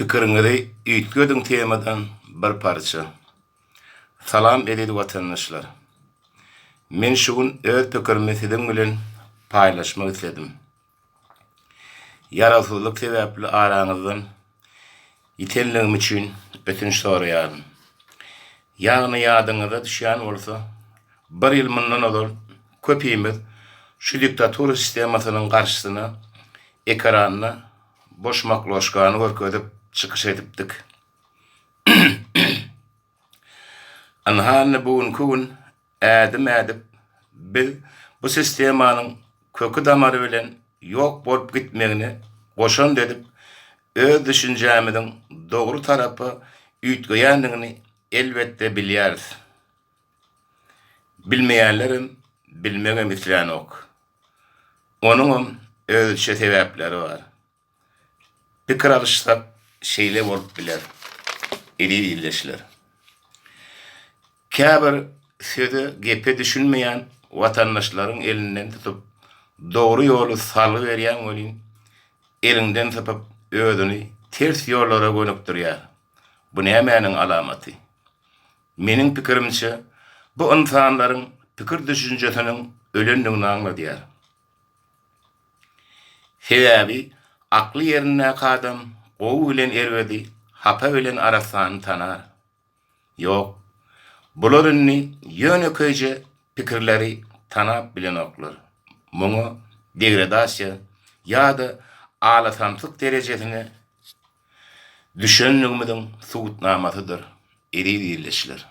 Pikiriňizi üýtgediň temadan bir parça. Salam ededi watandaşlar. Men şu gün öz pikirimi siziň bilen paýlaşmak isledim. Yarasyzlyk sebäpli araňyzdan ýitenligim üçin ötünç soraýarym. Ýagny ýadyňyza düşýän bolsa, bir ýyl mundan olur köpüýimiz şu diktatura sistemasynyň garşysyna ekranyna boş makloşkany görkezip çykyş edipdik. Anhanny bugünkü gün ädim biz bu sistemanyň kökü damary bilen ýok bolup gitmegini goşan dedip öz düşünjämiziň dogry tarapy üýtgeýändigini elbetde bilýäris. Bilmeýänlerim bilmege mislän ok. Onuň özçe sebäpleri bar. Pikir alışsak şeýle bolup biler. Illeşler. Käbir sözi gepe düşünmeýän watandaşlaryň elinden tutup dogry ýoly saly berýän welin elinden tapyp özüni ters ýollara gönükdirýär. Bu nämäniň alamaty? Meniň pikirimçe bu insanlaryň pikir düşünjesiniň ölendigini aňladýar. Sebäbi akly ýerine kadam gowy bilen erwedi, hapa bilen arasany tanar. Ýok, bularynny ýönekeje pikirleri tanap bilen oklar. Muňa degradasiýa ýa-da alatamsyk derejesine düşünýümiziň subutnamasydyr. Illeşler.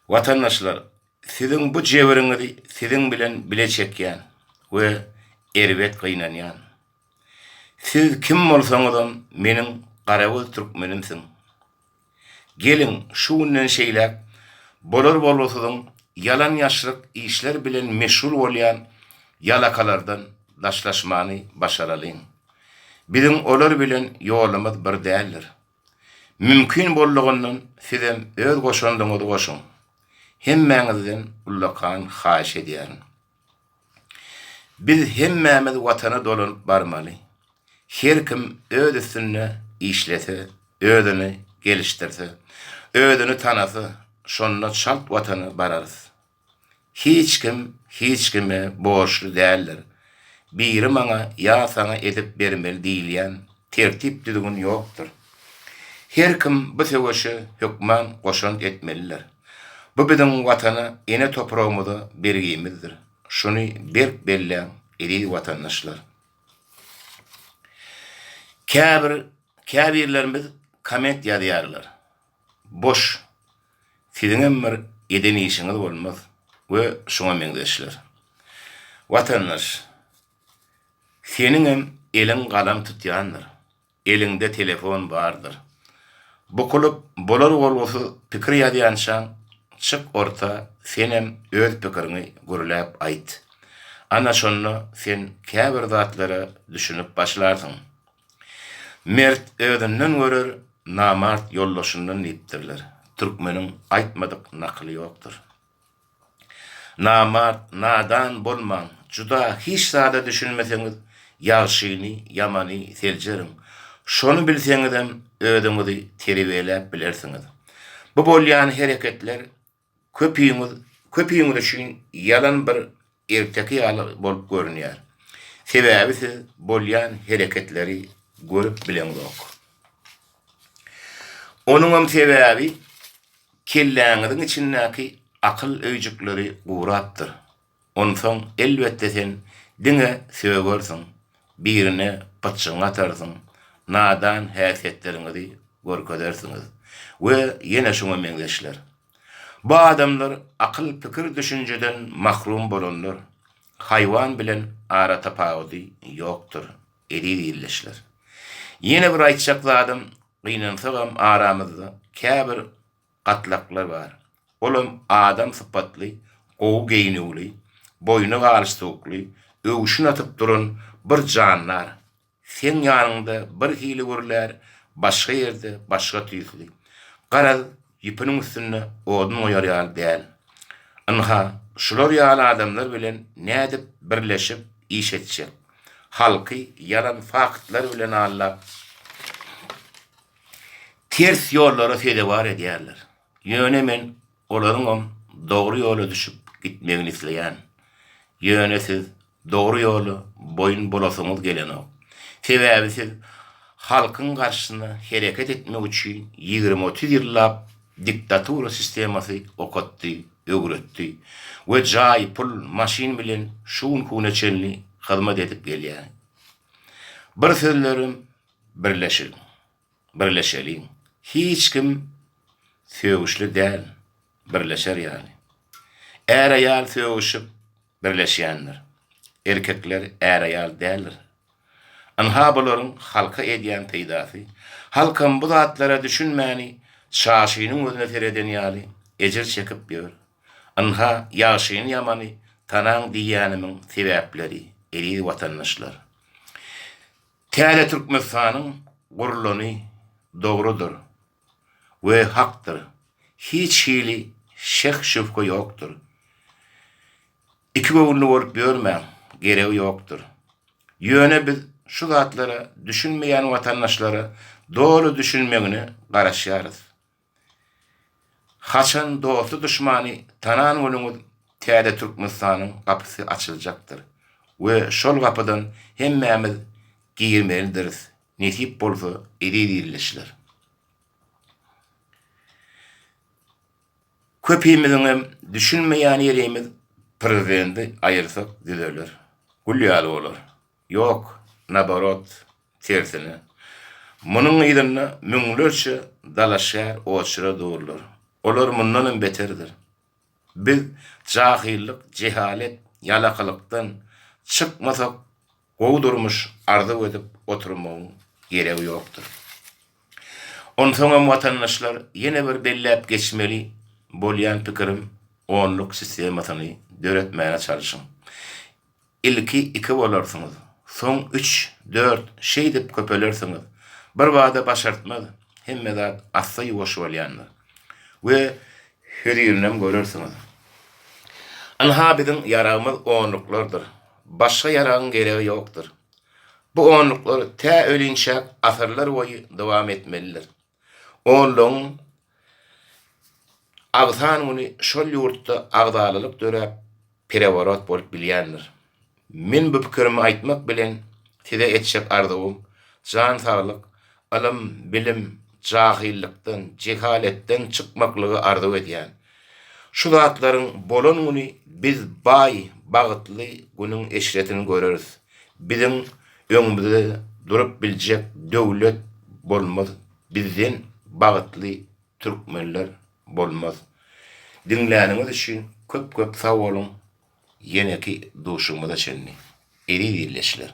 Watandaşlar, siziň bu jebiriňizi siziň bilen bileçekýän we erwet gynanýan. Siz kim bolsaňyzam meniň garagöz türkmenimsiň. Gelin şu günden şeýlek bolar bolmasyň yalan ýaşryk işler bilen meşgul bolýan yalakalardan daşlaşmany başaralyň. Biziň olar bilen ýolumyz bir däldir. Mümkin boldugyndan sizem öz goşandyňyzy goşuň. Hemmäňizden ullakan haýyş edýän. Biz hemmämiz watana dolanyp barmaly. Her kim öz üstüne işlese, özüni gelişdirse, özüni tanasy, şonda şalt watany bararys. Hiç kime borçlu däldir. Biri maňa ýa saňa edip bermeli diýilýän tertip düzgün ýokdur. Her kim bu seweşi hökman goşan etmeliler. Bu biziň watana ene toprağymyzy bergimizdir. Şunu berk belläň edi watandaşlar. Käbirlerimiz komment ýazýarlar. Boş. Siziňem bir eden işiňiz bolmaz we şoňa meňdeşler. Watandaş, seniňem eliň galam tutýandyr. Elinde telefon bardyr. Bu kulup bolar bolmasy pikir ýazýançaň çık orta senem öz pikirini gürläp aýt. Ana şonu sen käbir zatlara düşünüp başlarsın. Mert özünden görür, namart yollaşından iptirler. Türkmenin aýtmadyk nakly ýokdur. Namart, nadan bolmaň, juda hiç zada düşünmeseňiz, ýagşyny, ýamany seljeriň. Şonu bilseňizem özüňizi terbiýelep bilersiňiz. Bu bolýan hereketler köpüýüňiz üçin ýalan bir erteki ýaly bolup görünýär. Sebäbi siz bolýan hereketleri görüp bileňok. Onuň sebäbi kelläňiziň içindäki akyl öýjükleri gurapdyr. Onsoň elbetde sen diňe söýgersiň, birine paçyň atarsyň, nadan häsiýetleriňizi görkezersiňiz we ýene şoňa meňdeşler. Bu adamlar akyl pikir düşünjeden mahrum bolanlar. Haýwan bilen ara tapawudy ýokdur. Illeşler. Ýene bir aýtjakladym, gynansagam aramyzda käbir gatlaklar bar. Olam adam sypatly, gowy geýnüli, boýny galşdykly, öwüşün atyp duran bir janlar. Sen ýanynda bir hili görler, başga ýerde başga tüýsli. Garaz ýipiniň üstüne odun oýarýar däl. Anha şular ýaly adamlar bilen nädip birleşip iş etjek. halkı yalan faktlar bilen allap ters yollara fedevar edýärler. Yönemen olaryň dogry ýola düşüp gitmegini isleýän. Yönesiz dogry ýoly boyun bulasyňyz gelenok. Sebäbi siz halkyň garşysyna hereket etmek üçin 20-30 ýyllap diktatura sistemasy okatdy, öwretdi we jaý pul maşin bilen şuun kuneçenli hyzmat edip gelýär. Bir sözlerim birleşelim. Hiç kim söwüşli däl, birleşer ýaly. Er aýal söwüşip birleşýändir. Erkekler er aýal däldir. Anha bolaryň halka edýän peýdasy, halkym bu zatlara düşünmäni şaşynyň özüne sereden ýaly ejir çekip ýör. Anha ýaşyny ýamany tanan diýänimiň sebäpleri, eri watandaşlar. Täze Türkmenistanyň guruluny dogrudur we hakdyr. Hiç hili şek şüphe ýokdur. İki gowunly bolup ýörmän, geregi ýokdur. Ýöne biz şu zatlara düşünmeýän watandaşlara dogry düşünmegini garaşýarys. Haçan dostu düşmany tanan bolumyz Täze Türkmenistanyň gapysy açyljakdyr we şol gapydan hemmämiz girmelidiriz. Nesip bolsa edilýärler. Köpüýmiziň düşünmeýän ýerimiz prezidenti aýyrsak diýerler. Gulýaly bolar. Ýok, nabarot, tersine. Munyň ýerine müňlerçe dalaşýar, oçura durlar. Olar mundan beterdir. Biz jahillik, cehalet, ýalakylykdan çykmasak, gowdurmuş ardy edip oturmagyň geregi ýokdur. Onsoňam watandaşlar ýene bir belläp geçmeli bolýan pikirim onluk sistemasyny döretmäne çalışyň. Ilki 2 bolarsyňyz, soň 3, 4 şey dip köpelersiňiz. Bir wada başartmaz, hemme zat asy ýuwaş bolýanlar. We her ýerinem görersiňiz. Anha biziň ýaragymyz onluklardyr. Başga ýaragyň geregi ýokdur. Bu onluklar tä ölinçäk asyrlar boýy dowam etmelidir. Onluň agzan güni şol ýurtda agdalylyk dörep prevarat bolup bilýändir. Men bu pikirimi aýtmak bilen tide etjek arzum, jan saglyk, alim, bilim, jahillikden, cehaletden çykmaklygy arzu edýän. Şu zatlaryň bolan güni biz baý, bagytly günüň eşretini göreriz. Biziň öňümizde durup biljek döwlet bolmaz. Bizden bagytly türkmenler bolmaz. Dinläniňiz üçin köp sag bolun. Yeneki duşumda çenni. Eri diýerler.